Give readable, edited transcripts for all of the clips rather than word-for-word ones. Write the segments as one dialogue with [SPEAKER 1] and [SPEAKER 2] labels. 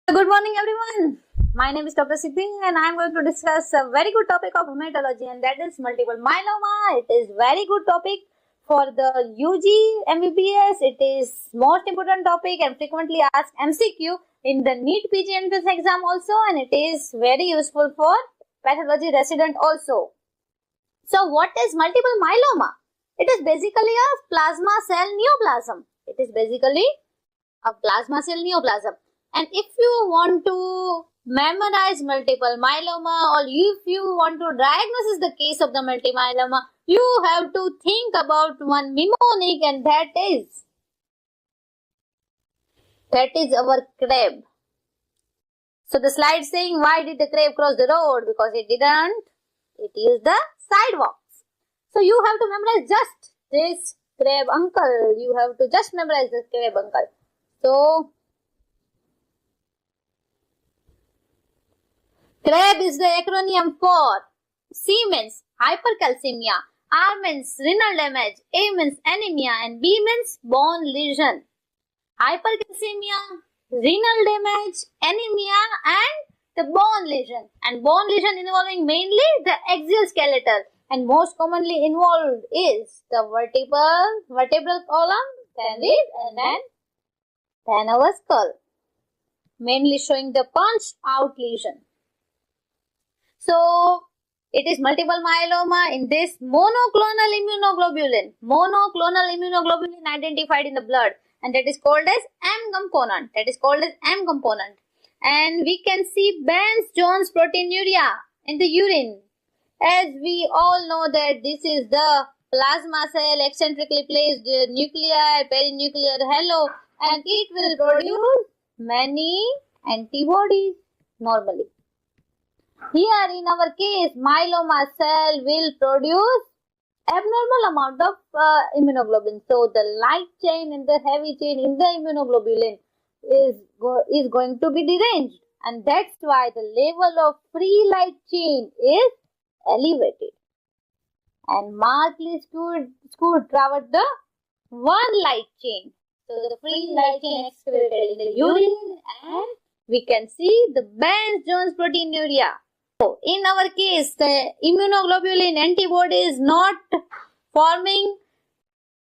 [SPEAKER 1] Good morning everyone. My name is Dr. Siddhi and I am going to discuss a very good topic of hematology, and that is multiple myeloma. It is very good topic for the UG MBBS. It is most important topic and frequently asked MCQ in the NEET PG entrance exam also, and it is very useful for pathology resident also. So what is multiple myeloma? It is basically a plasma cell neoplasm. It is basically a plasma cell neoplasm. And if you want to memorize multiple myeloma, or if you want to diagnose the case of the multiple myeloma, you have to think about one mnemonic, and that is our crab. So the slide saying, why did the crab cross the road? Because it didn't. It used the sidewalks. So you have to memorize just this crab uncle. You have to just memorize this crab uncle. So CRAB is the acronym for C means hypercalcemia, R means renal damage, A means anemia, and B means bone lesion. Hypercalcemia, renal damage, anemia, and the bone lesion. And bone lesion involving mainly the axial skeletal, and most commonly involved is the vertebral column, then our skull, mainly showing the punched out lesion. So it is multiple myeloma in this monoclonal immunoglobulin identified in the blood, and that is called as M component. And we can see Benz-Jones proteinuria in the urine. As we all know that this is the plasma cell eccentrically placed nuclei, perinuclear halo, and it will produce many antibodies normally. Here in our case, myeloma cell will produce abnormal amount of immunoglobulin. So the light chain and the heavy chain in the immunoglobulin is going to be deranged, and that's why the level of free light chain is elevated. And markedly skewed toward the one light chain. So the free light chain excavated in the urine, and we can see the Benz-Jones proteinuria. So in our case, the immunoglobulin antibody is not forming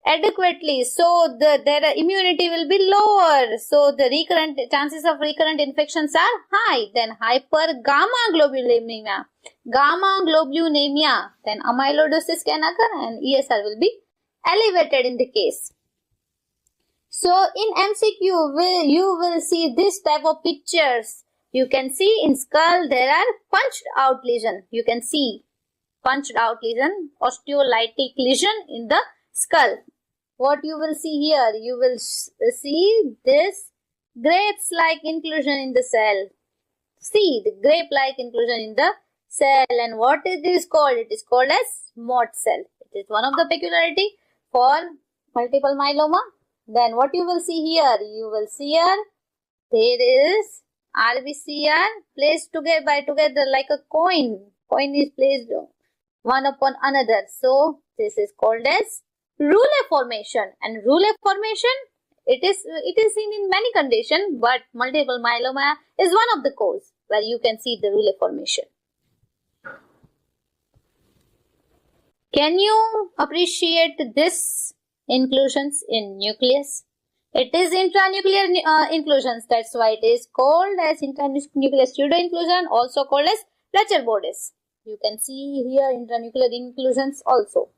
[SPEAKER 1] adequately, so their immunity will be lower. So the chances of recurrent infections are high. Then hypergammaglobulinemia, then amyloidosis can occur, and ESR will be elevated in the case. So in MCQ, you will see this type of pictures. You can see in skull there are punched out lesion. You can see punched out lesion, osteolytic lesion in the skull. What you will see here, you will see this grapes-like inclusion in the cell. See the grape-like inclusion in the cell, and what is this called? It is called as Mott cell. It is one of the peculiarity for multiple myeloma. Then what you will see here, there is RBC are placed together like a coin. Coin is placed one upon another. So this is called as rouleau formation. And rouleau formation, it is seen in many conditions, but multiple myeloma is one of the cause where you can see the rouleau formation. Can you appreciate this inclusions in nucleus? It is intranuclear inclusions. That's why it is called as intranuclear pseudo inclusion, also called as Fletcher bodies. You can see here intranuclear inclusions also.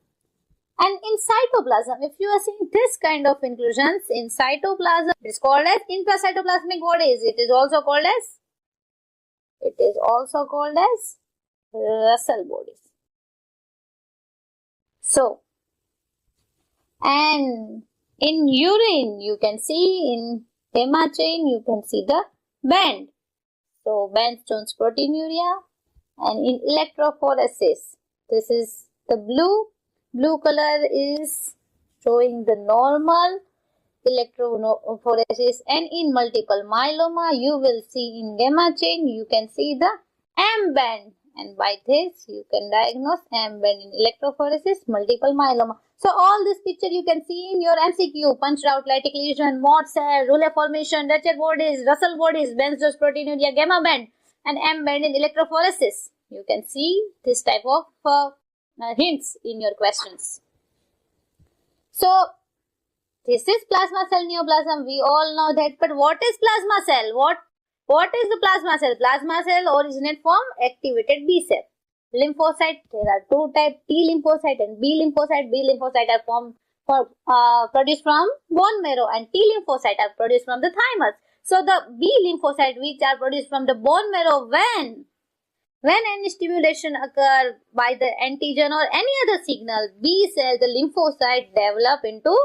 [SPEAKER 1] And in cytoplasm, if you are seeing this kind of inclusions in cytoplasm, it is called as intracytoplasmic bodies. It is also called as Russell bodies. So, and in urine, you can see in hema chain, you can see the band. So, Benz-Jones proteinuria. And in electrophoresis, this is the blue color is showing the normal electrophoresis. And in multiple myeloma, you will see in gamma chain, you can see the M band. and by this you can diagnose embedded electrophoresis multiple myeloma. So all this picture you can see in your MCQ, punched out lytic lesion, mort cell, rouleau formation, Rachel bodies, Russell bodies, benzoic proteinuria, gamma band, and embedded electrophoresis. You can see this type of hints in your questions. So this is plasma cell neoplasm. We all know that. But what is plasma cell? What is the plasma cell? Plasma cell originates from activated B cell. Lymphocyte, there are two types, T lymphocyte and B lymphocyte. B lymphocyte are produced from bone marrow and T lymphocyte are produced from the thymus. So the B lymphocyte which are produced from the bone marrow when any stimulation occur by the antigen or any other signal, B cell, the lymphocyte develop into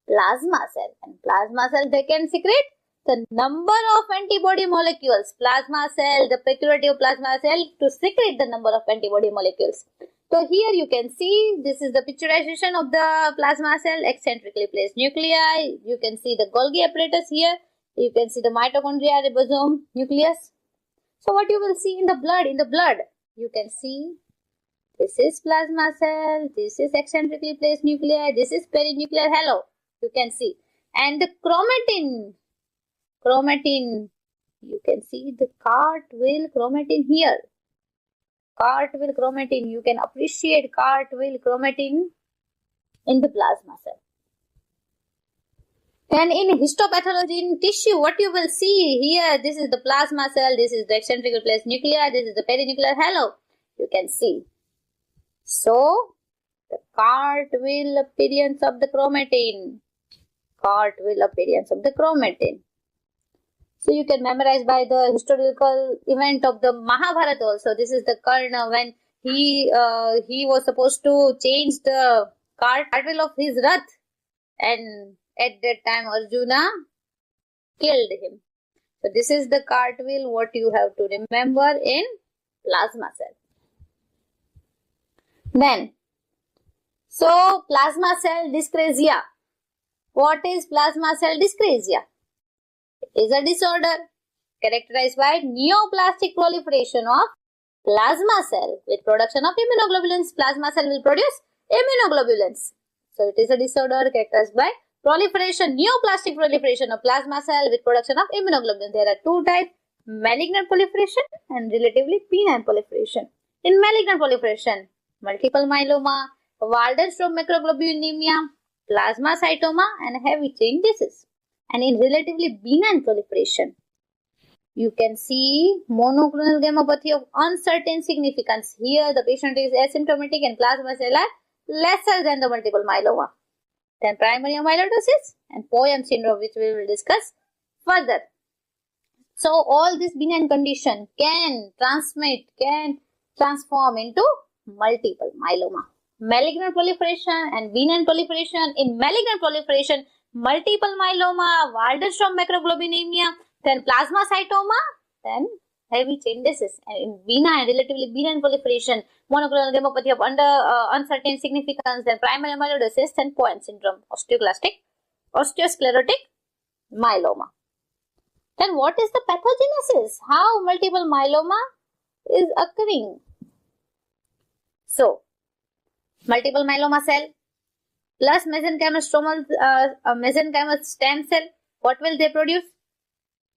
[SPEAKER 1] plasma cell. And plasma cell, they can secrete the number of antibody molecules. Plasma cell, the peculiarity of plasma cell to secrete the number of antibody molecules. So here you can see this is the picturization of the plasma cell, eccentrically placed nuclei. You can see the Golgi apparatus here. You can see the mitochondria, ribosome, nucleus. So what you will see in the blood, you can see this is plasma cell, this is eccentrically placed nuclei, this is perinuclear halo. You can see. And the chromatin, you can see the cartwheel chromatin here. Cartwheel chromatin, you can appreciate cartwheel chromatin in the plasma cell. And in histopathology in tissue, what you will see here, this is the plasma cell, this is the eccentrically placed nuclei, this is the perinuclear halo. You can see. So, the cartwheel appearance of the chromatin. Cartwheel appearance of the chromatin. So, you can memorize by the historical event of the Mahabharata also. This is the Karna when he was supposed to change the cartwheel of his rath, and at that time Arjuna killed him. So this is the cartwheel what you have to remember in plasma cell. Then, so plasma cell dyscrasia. What is plasma cell dyscrasia? It is a disorder characterized by neoplastic proliferation of plasma cell with production of immunoglobulins. Plasma cell will produce immunoglobulins. So it is a disorder characterized by neoplastic proliferation of plasma cell with production of immunoglobulin. There are two types, malignant proliferation and relatively benign proliferation. In malignant proliferation, multiple myeloma, Waldenstrom macroglobulinemia, plasmacytoma and heavy chain disease. And in relatively benign proliferation, you can see monoclonal gammopathy of uncertain significance. Here the patient is asymptomatic and plasma cell are lesser than the multiple myeloma. Then primary amyloidosis and Poem syndrome, which we will discuss further. So all this benign condition can transform into multiple myeloma. Malignant proliferation and benign proliferation. In malignant proliferation, multiple myeloma, Waldenstrom macroglobulinemia, then plasmacytoma, then heavy chain disease. And in benign, relatively benign proliferation, monoclonal gammopathy of uncertain significance, then primary amyloidosis and Poem syndrome, osteosclerotic myeloma. Then what is the pathogenesis? How multiple myeloma is occurring? So, multiple myeloma cell plus mesenchymal stem cell, what will they produce?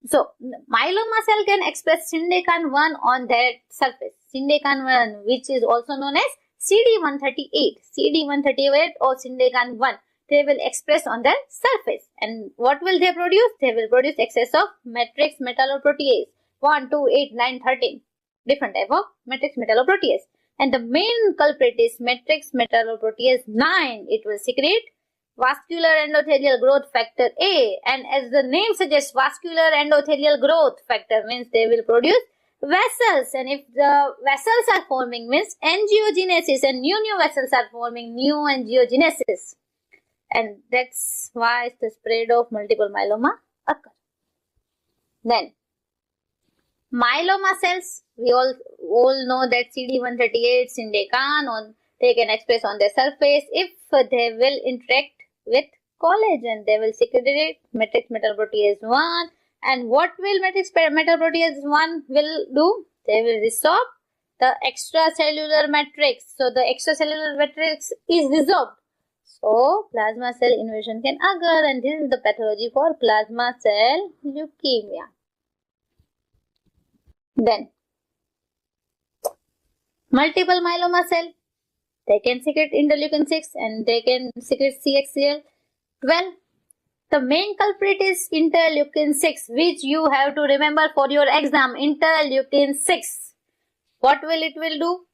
[SPEAKER 1] So, myeloma cell can express Syndecan-1 on their surface. Syndecan-1, which is also known as CD138. CD138 or Syndecan-1, they will express on their surface. And what will they produce? They will produce excess of matrix metalloprotease 1, 2, 8, 9, 13. Different type of matrix metalloprotease. And the main culprit is matrix metalloprotease 9. It will secrete vascular endothelial growth factor A, and as the name suggests, vascular endothelial growth factor means they will produce vessels, and if the vessels are forming means angiogenesis, and new vessels are forming, new angiogenesis, and that's why the spread of multiple myeloma occurs. Then myeloma cells, we all know that CD138 Syndecan, they can express on their surface. If they will interact with collagen, they will secrete matrix metalloprotease 1. And what will matrix metalloprotease 1 will do? They will resorb the extracellular matrix. So the extracellular matrix is dissolved. So plasma cell invasion can occur, and this is the pathology for plasma cell leukemia. Then multiple myeloma cell, they can secrete interleukin 6 and they can secrete CXCL. Well, the main culprit is interleukin 6, which you have to remember for your exam. Interleukin 6. What will it do?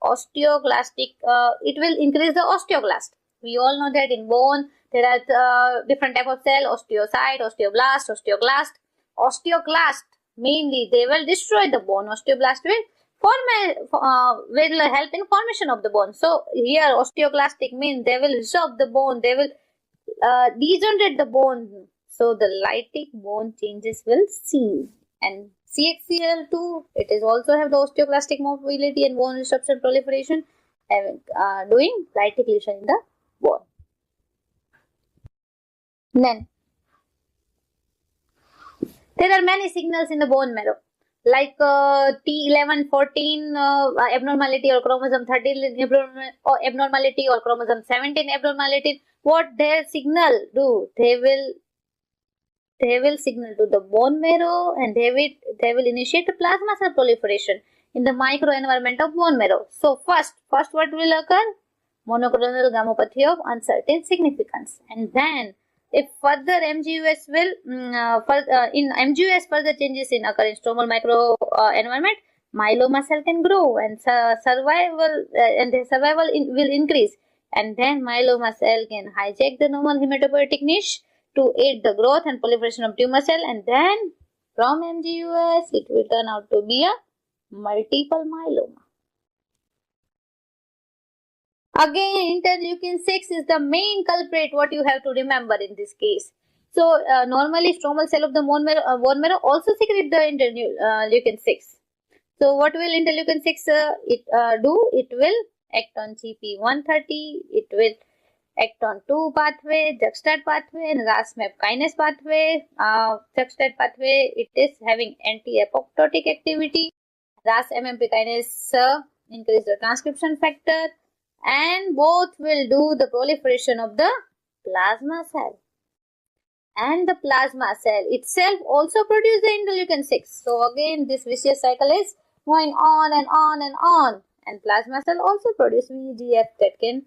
[SPEAKER 1] Osteoclastic. It will increase the osteoclast. We all know that in bone there are different type of cell: osteocyte, osteoblast, osteoclast. Osteoclast mainly they will destroy the bone. Osteoblast will help in formation of the bone. So here osteoclastic means they will resorb the bone. They will degenerate the bone, so the lytic bone changes will seen. And CXCL2, it is also have the osteoclastic mobility and bone resorption proliferation, doing lytic lesion in the bone. Then there are many signals in the bone marrow, like T11, 14 abnormality or chromosome 13 abnormality or chromosome 17 abnormality. What their signal do? They will signal to the bone marrow, and they will initiate the plasma cell proliferation in the microenvironment of bone marrow. So first what will occur? Monoclonal gammopathy of uncertain significance, and then if further MGUS will in MGUS further changes in occur in stromal micro environment, myeloma cell can grow and survival will increase, and then myeloma cell can hijack the normal hematopoietic niche to aid the growth and proliferation of tumor cell, and then from MGUS it will turn out to be a multiple myeloma. Again, interleukin 6 is the main culprit, what you have to remember in this case. So normally stromal cell of the bone marrow also secrete the interleukin 6. So what will interleukin 6 do? It will act on GP130, it will act on 2 pathway, Juxtad pathway and RAS-MAP kinase pathway. Juxtad pathway, it is having anti-apoptotic activity. RAS-MMP kinase increase the transcription factor, and both will do the proliferation of the plasma cell. And the plasma cell itself also produces the interleukin 6. So again this vicious cycle is going on and on and on. And plasma cell also produce VEGF that can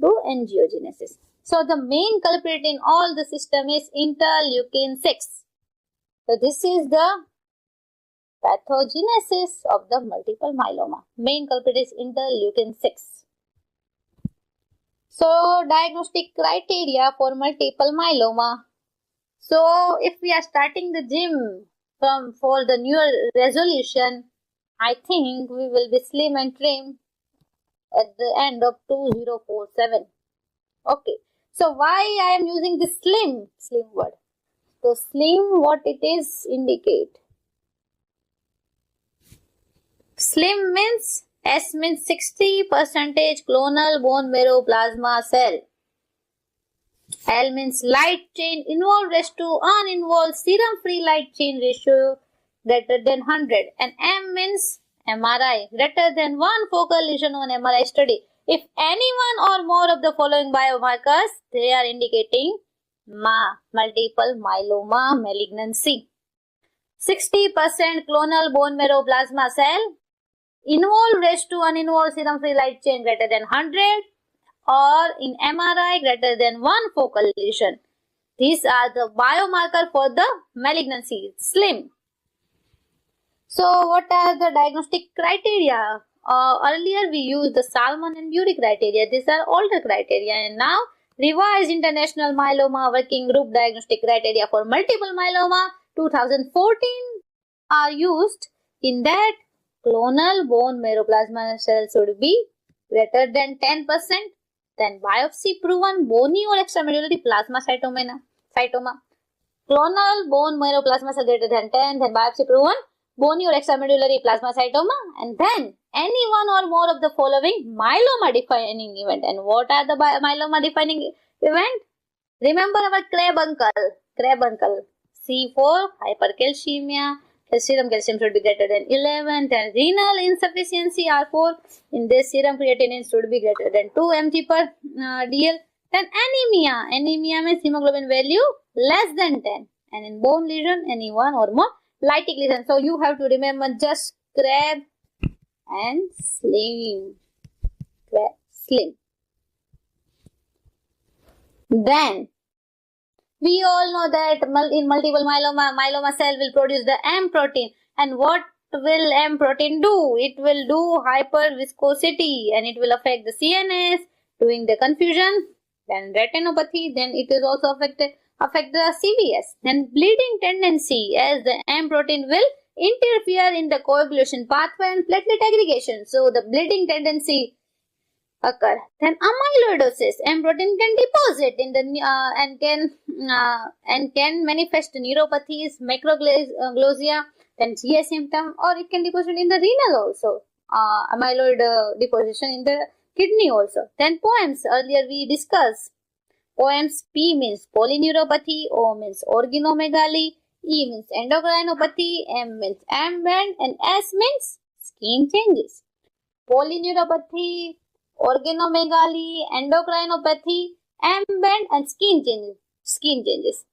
[SPEAKER 1] do angiogenesis. So the main culprit in all the system is interleukin 6. So this is the pathogenesis of the multiple myeloma. Main culprit is interleukin 6. So diagnostic criteria for multiple myeloma. So if we are starting the gym for the new resolution, I think we will be slim and trim at the end of 2047. Okay. So why I am using this slim word? So slim, what it is indicate? Slim means S means 60% clonal bone marrow plasma cell. L means light chain involved raised to uninvolved serum free light chain ratio greater than 100, and M means MRI greater than one focal lesion on MRI study. If any one or more of the following biomarkers, they are indicating multiple myeloma malignancy. 60% clonal bone marrow plasma cell, involved raised to uninvolved serum free light chain greater than 100, or in MRI greater than one focal lesion. These are the biomarker for the malignancy, slim. So what are the diagnostic criteria? Earlier we used the Salmon and Bury criteria. These are older criteria, and now revised International Myeloma Working Group diagnostic criteria for multiple myeloma 2014 are used. In that, clonal bone marrow plasma cells should be greater than 10%. Then biopsy proven bony or extramedullary plasma cytoma. Clonal bone marrow plasma cell greater than 10. Then biopsy proven bony or extramedullary plasma cytoma. And then any one or more of the following myeloma defining event. And what are the myeloma defining event? Remember our Crab uncle. C4 hypercalcemia, serum calcium should be greater than 11. Then renal insufficiency R4. In this, serum creatinine should be greater than 2 mg per dl. Then anemia. Anemia means hemoglobin value less than 10. And in bone lesion, any one or more lytic lesion. So you have to remember just crab and slim. Crab, slim. Then we all know that in multiple myeloma cell will produce the M protein. And what will M protein do? It will do hyperviscosity and it will affect the CNS, doing the confusion. Then retinopathy, then it is also affect the CVS. Then bleeding tendency, as the M protein will interfere in the coagulation pathway and platelet aggregation. So the bleeding tendency occur. Then amyloidosis, M protein can deposit in the and can manifest neuropathies, macroglosia, then GI symptom, or it can deposit in the renal also. Amyloid deposition in the kidney also. Then POEMS, earlier we discussed. POEMS, P means polyneuropathy, O means organomegaly, E means endocrinopathy, M means M-band, and S means skin changes. Polyneuropathy, organomegaly, endocrinopathy, M-band, and skin changes.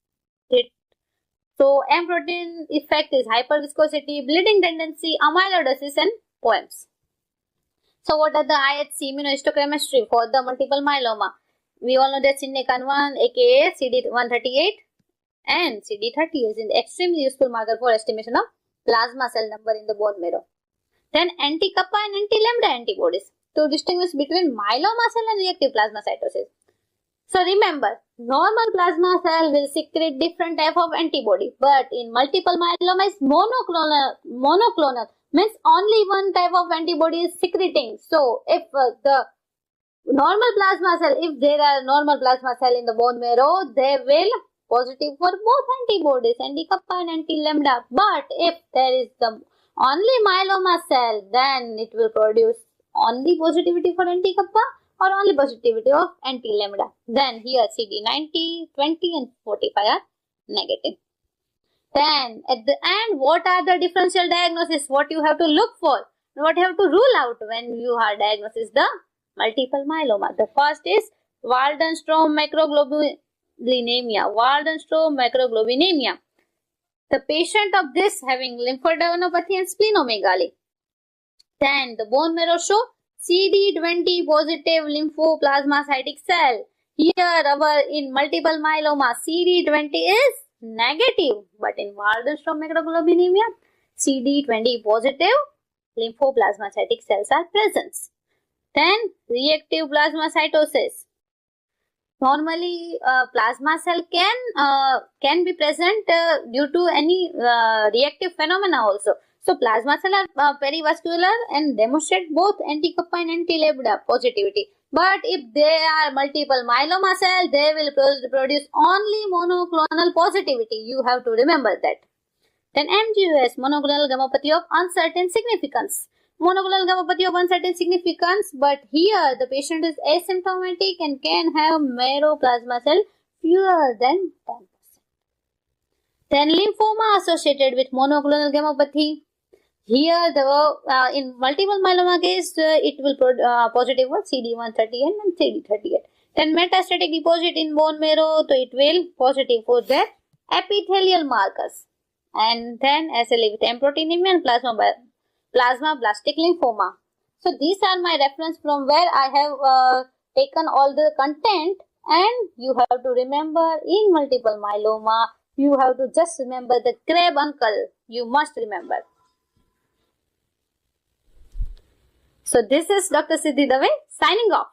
[SPEAKER 1] So M protein effect is hyperviscosity, bleeding tendency, amyloidosis, and POEMS. So what are the IHC immunohistochemistry for the multiple myeloma? We all know that Sinecan-1 aka CD138 and CD30 is an extremely useful marker for estimation of plasma cell number in the bone marrow. Then anti-kappa and anti-lambda antibodies to distinguish between myeloma cell and reactive plasmacytosis. So remember, normal plasma cell will secrete different type of antibody, but in multiple myeloma is monoclonal. Means only one type of antibody is secreting. So if the normal plasma cell, if there are normal plasma cell in the bone marrow, they will positive for both antibodies, anti-kappa and anti-lambda. But if there is the only myeloma cell, then it will produce only positivity for anti-kappa or only positivity of anti-lambda. Then here CD90, 20 and 45 are negative. Then at the end, what are the differential diagnosis? What you have to look for? What you have to rule out when you are diagnosis the multiple myeloma? The first is Waldenstrom macroglobulinemia. Waldenstrom macroglobulinemia. The patient of this having lymphadenopathy and splenomegaly. Then the bone marrow show CD20 positive lymphoplasmacytic cell. Here in multiple myeloma CD20 is negative, but in Waldenstrom macroglobulinemia CD20 positive lymphoplasmacytic cells are present. Then reactive plasmacytosis. Normally plasma cell can be present due to any reactive phenomena also. So plasma cells are perivascular and demonstrate both anti-kappa and anti-lambda positivity. But if they are multiple myeloma cell, they will produce only monoclonal positivity. You have to remember that. Then MGUS, monoclonal gammopathy of uncertain significance. Monoclonal gammopathy of uncertain significance, but here the patient is asymptomatic and can have marrow plasma cell fewer than 10%. Then lymphoma associated with monoclonal gammopathy. Here the in multiple myeloma case it will positive for CD138 and CD38. Then metastatic deposit in bone marrow, so it will positive for the epithelial markers. And then SLA with M proteinemia and plasmablastic lymphoma. So these are my reference from where I have taken all the content, and you have to remember in multiple myeloma, you have to just remember the Crab uncle. You must remember. So this is Dr. Siddhi Dave signing off.